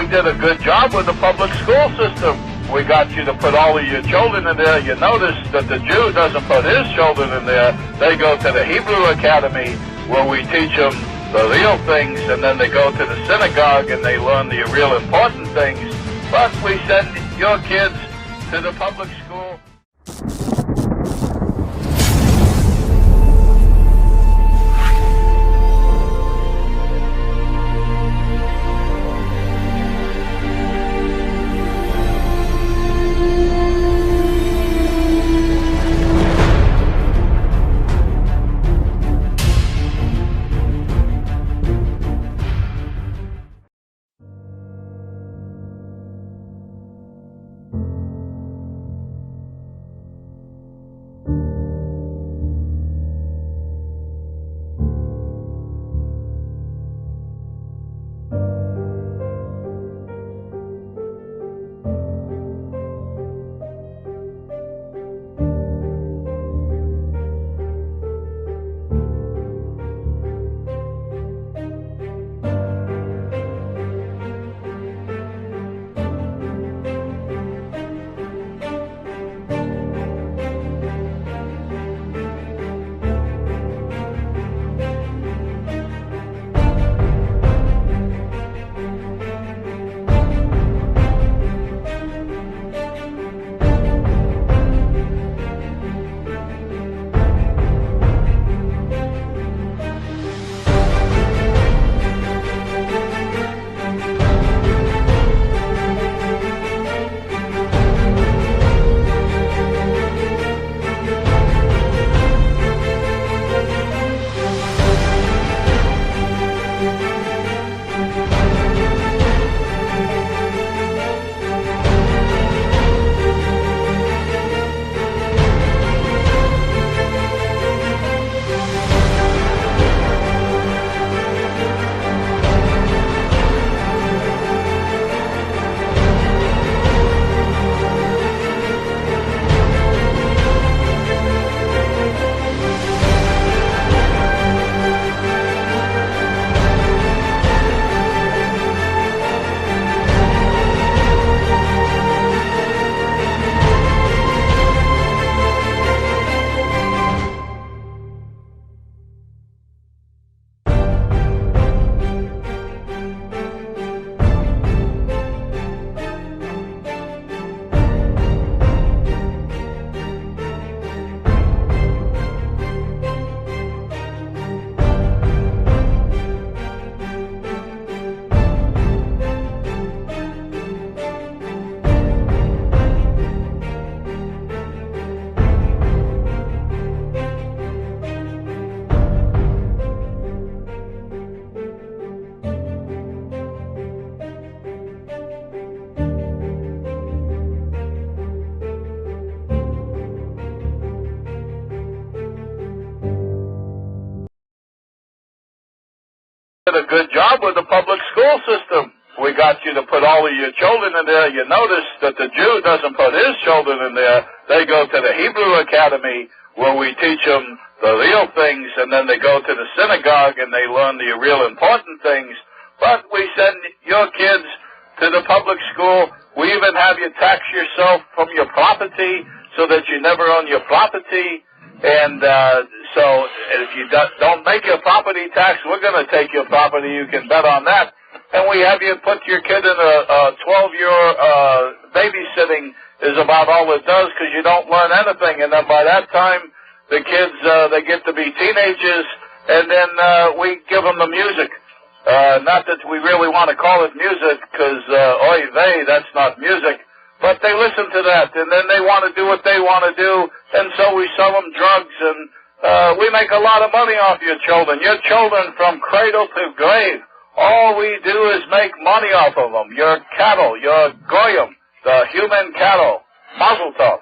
did a good job with the public school system. We got you to put all of your children in there. You notice that the Jew doesn't put his children in there. They go to the Hebrew Academy where we teach them the real things, and then they go to the synagogue and they learn the real important things. But we send your kids to the public school. Did a good job with the public school system. We got you to put all of your children in there. You notice that the Jew doesn't put his children in there. They go to the Hebrew Academy where we teach them the real things, and then they go to the synagogue and they learn the real important things. But we send your kids to the public school. We even have you tax yourself from your property so that you never own your property. And so if you don't make your property tax, we're going to take your property. You can bet on that. And we have you put your kid in a 12-year babysitting is about all it does, because you don't learn anything. And then by that time, the kids, they get to be teenagers, and then we give them the music. Not that we really want to call it music, because, oy vey, that's not music. But they listen to that, and then they want to do what they want to do, and so we sell them drugs, and we make a lot of money off your children. Your children from cradle to grave, all we do is make money off of them. Your cattle, your goyim, the human cattle. Mazel tov.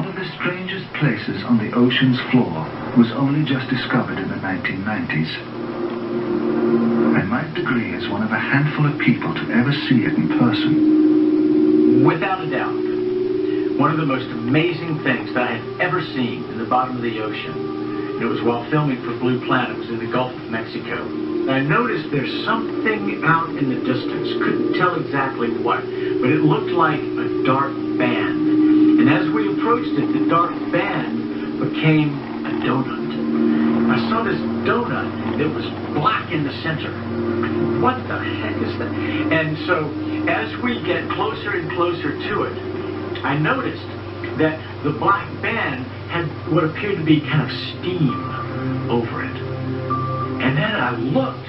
One of the strangest places on the ocean's floor was only just discovered in the 1990s. I might agree as one of a handful of people to ever see it in person. Without a doubt, one of the most amazing things that I had ever seen in the bottom of the ocean, it was while filming for Blue Planet, it was in the Gulf of Mexico. I noticed there's something out in the distance, couldn't tell exactly what, but it looked like a dark band. And as we approached it, the dark band became a donut. I saw this donut that was black in the center. What the heck is that? And so as we get closer and closer to it, I noticed that the black band had what appeared to be kind of steam over it. And then I looked,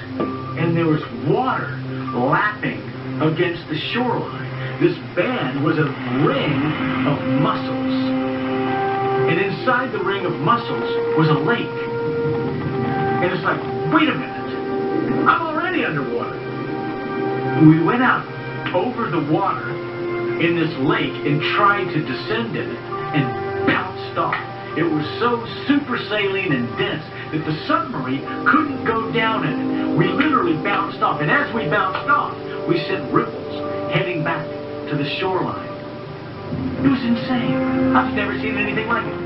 and there was water lapping against the shoreline. This band was a ring of mussels. And inside the ring of mussels was a lake. And it's like, wait a minute, I'm already underwater. We went out over the water in this lake and tried to descend in it and bounced off. It was so super saline and dense that the submarine couldn't go down in it. We literally bounced off, and as we bounced off, we sent ripples heading back to the shoreline. It was insane. I've never seen anything like it.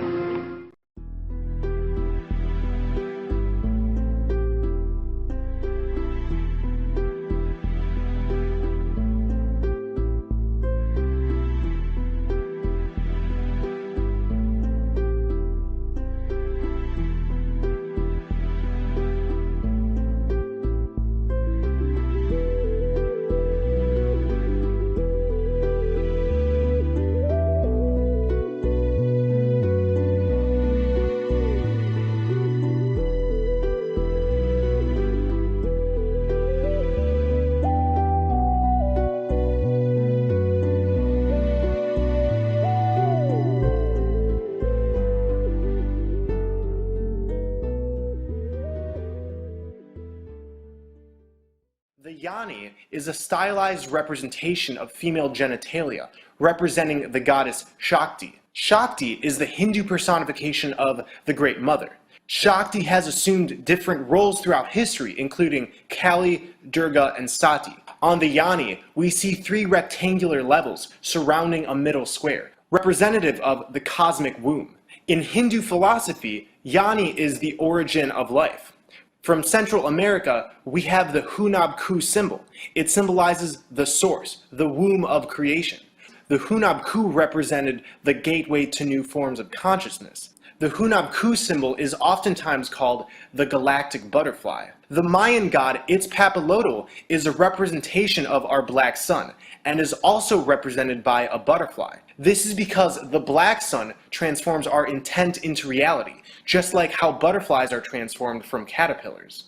The yoni is a stylized representation of female genitalia, representing the goddess Shakti. Shakti is the Hindu personification of the Great Mother. Shakti has assumed different roles throughout history, including Kali, Durga, and Sati. On the yoni, we see 3 rectangular levels surrounding a middle square, representative of the cosmic womb. In Hindu philosophy, yoni is the origin of life. From Central America, we have the Hunab-Ku symbol. It symbolizes the source, the womb of creation. The Hunab-Ku represented the gateway to new forms of consciousness. The Hunab-Ku symbol is oftentimes called the galactic butterfly. The Mayan god Itzpapalotl is a representation of our black sun, and is also represented by a butterfly. This is because the black sun transforms our intent into reality, just like how butterflies are transformed from caterpillars.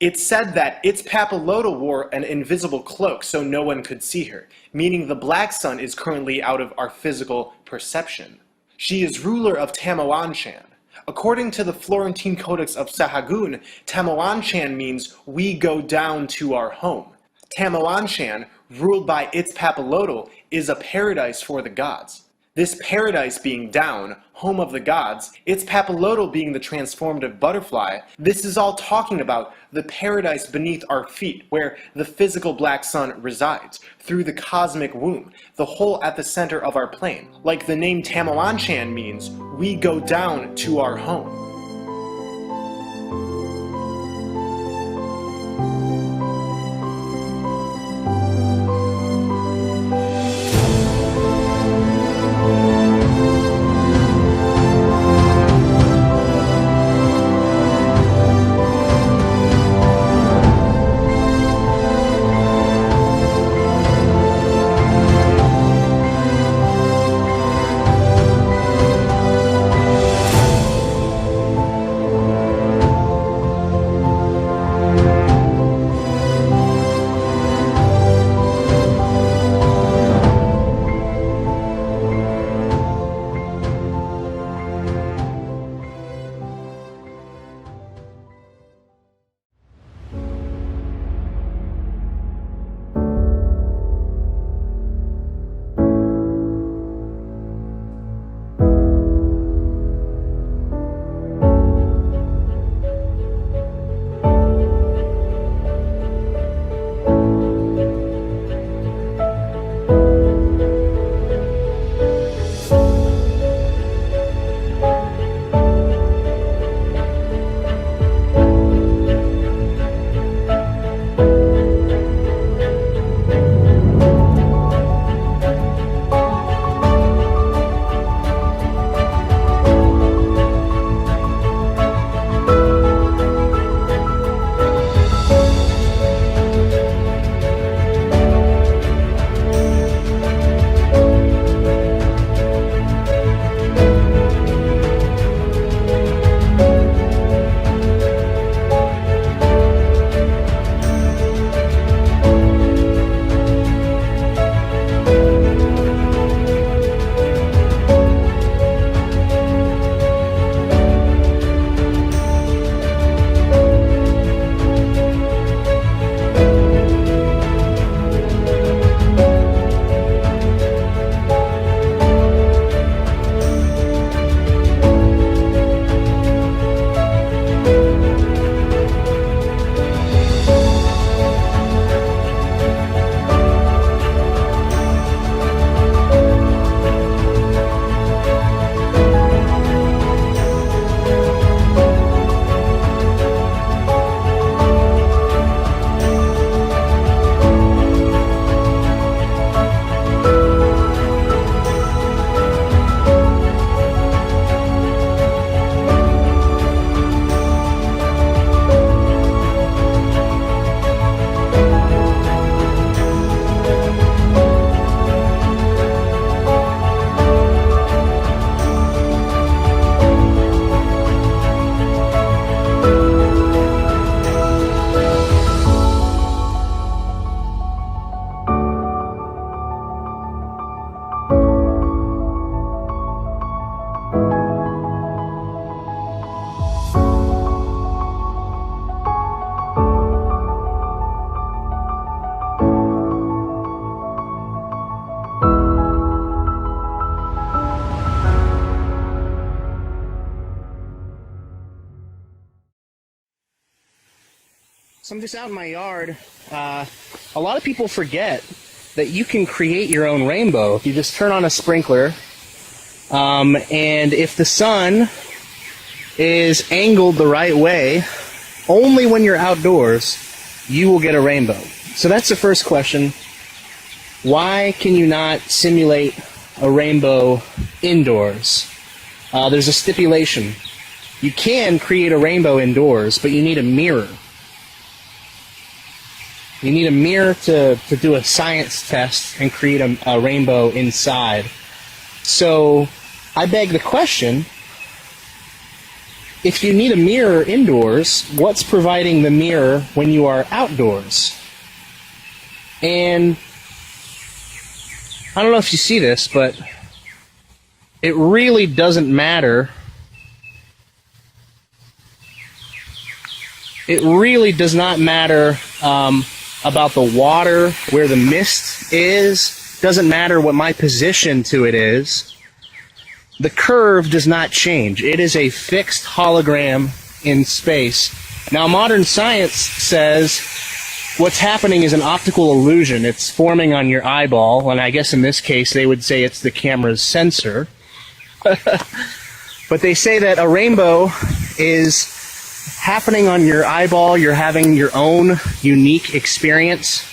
It's said that Itzpapalotl wore an invisible cloak so no one could see her, meaning the black sun is currently out of our physical perception. She is ruler of Tamuanchan. According to the Florentine Codex of Sahagun, Tamuanchan means we go down to our home. Tamuanchan, ruled by Itzpapalotl, is a paradise for the gods. This paradise being down, home of the gods, Itzpapalotl being the transformative butterfly, this is all talking about the paradise beneath our feet, where the physical black sun resides, through the cosmic womb, the hole at the center of our plane. Like the name Tamuanchan means, we go down to our home. I'm just out in my yard. A lot of people forget that you can create your own rainbow. You just turn on a sprinkler, and if the sun is angled the right way, only when you're outdoors, you will get a rainbow. So that's the first question. Why can you not simulate a rainbow indoors? There's a stipulation. You can create a rainbow indoors, but you need a mirror. You need a mirror to do a science test and create a rainbow inside. So I beg the question, if you need a mirror indoors, what's providing the mirror when you are outdoors? And I don't know if you see this, but it really doesn't matter. It really does not matter about the water, where the mist is. Doesn't matter what my position to it is. The curve does not change. It is a fixed hologram in space. Now, modern science says what's happening is an optical illusion. It's forming on your eyeball, and I guess in this case they would say it's the camera's sensor. But they say that a rainbow is happening on your eyeball. You're having your own unique experience.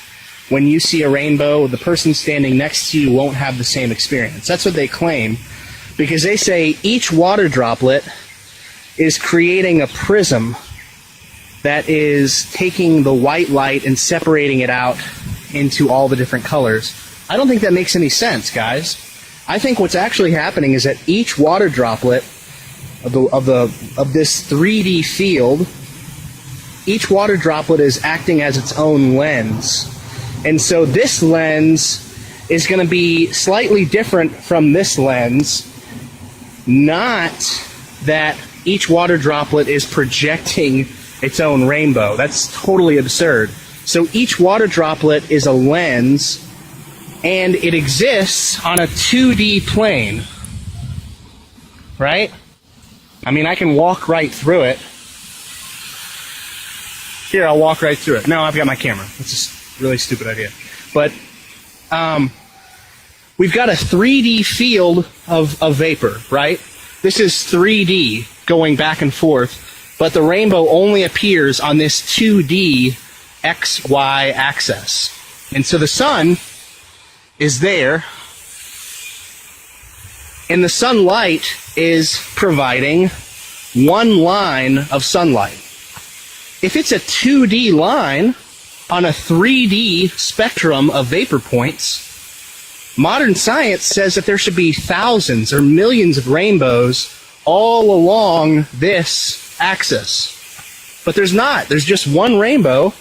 When you see a rainbow, the person standing next to you won't have the same experience. That's what they claim, because they say each water droplet is creating a prism that is taking the white light and separating it out into all the different colors. I don't think that makes any sense, guys. I think what's actually happening is that each water droplet of this 3D field, each water droplet is acting as its own lens. And so this lens is going to be slightly different from this lens. Not that each water droplet is projecting its own rainbow. That's totally absurd. So each water droplet is a lens, and it exists on a 2D plane, right? I mean, I can walk right through it. Here, I'll walk right through it. No, I've got my camera. That's just a really stupid idea. But we've got a 3D field of vapor, right? This is 3D going back and forth, but the rainbow only appears on this 2D XY axis. And so the sun is there, and the sunlight is providing one line of sunlight. If it's a 2D line on a 3D spectrum of vapor points, modern science says that there should be thousands or millions of rainbows all along this axis. But there's not. There's just one rainbow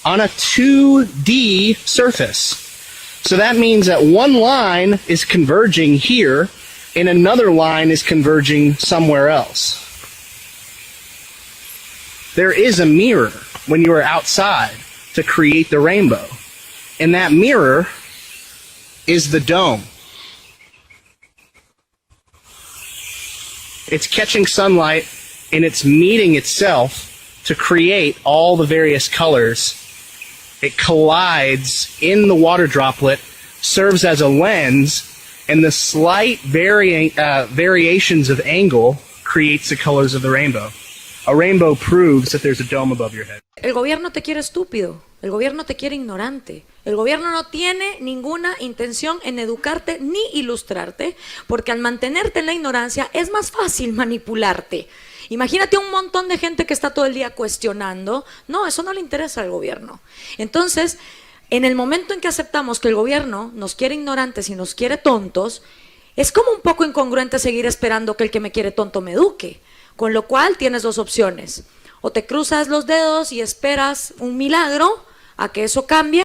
on a 2D surface. So that means that one line is converging here, and another line is converging somewhere else. There is a mirror when you are outside to create the rainbow. And that mirror is the dome. It's catching sunlight and it's meeting itself to create all the various colors. It collides in the water droplet, serves as a lens, and the slight variations of angle creates the colors of the rainbow. A rainbow proves that there's a dome above your head. El gobierno te quiere estúpido, el gobierno te quiere ignorante, el gobierno no tiene ninguna intención en educarte ni ilustrarte, porque al mantenerte en la ignorancia es más fácil manipularte. Imagínate un montón de gente que está todo el día cuestionando. No, eso no le interesa al gobierno. Entonces, en el momento en que aceptamos que el gobierno nos quiere ignorantes y nos quiere tontos, es como un poco incongruente seguir esperando que el que me quiere tonto me eduque. Con lo cual tienes dos opciones. O te cruzas los dedos y esperas un milagro a que eso cambie.